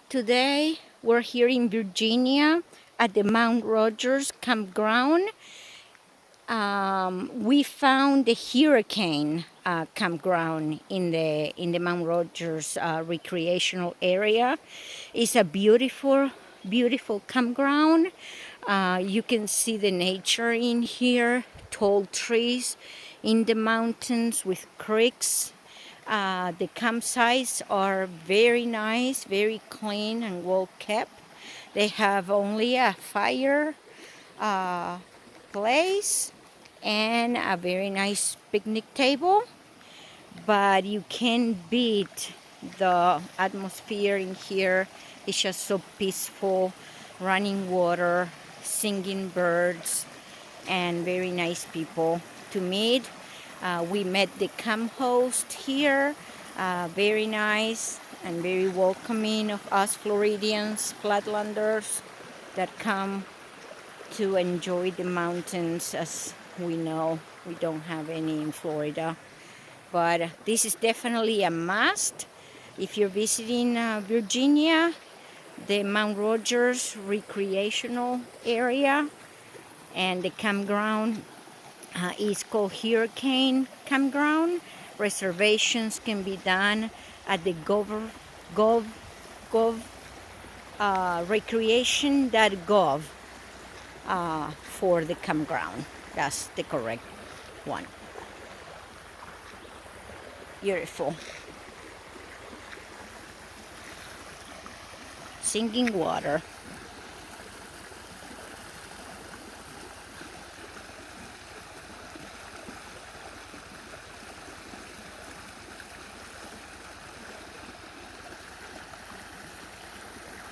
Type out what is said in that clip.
Today we're here in Virginia at the Mount Rogers Campground. We found the Hurricane campground in the Mount Rogers recreational area. It's a beautiful campground. You can see the nature in here, tall trees in the mountains with creeks. The campsites are very nice, very clean and well kept. They have only a fire uh, place and a very nice picnic table, but you can beat the atmosphere in here. It's just so peaceful, running water, singing birds, and very nice people to meet. We met the camp host here, very nice and very welcoming of us Floridians, flatlanders that come to enjoy the mountains. As we know, we don't have any in Florida, but this is definitely a must if you're visiting Virginia. The Mount Rogers recreational area and the campground is called Hurricane Campground. Reservations can be done at the recreation.gov for the campground. That's the correct one. Beautiful. Singing water.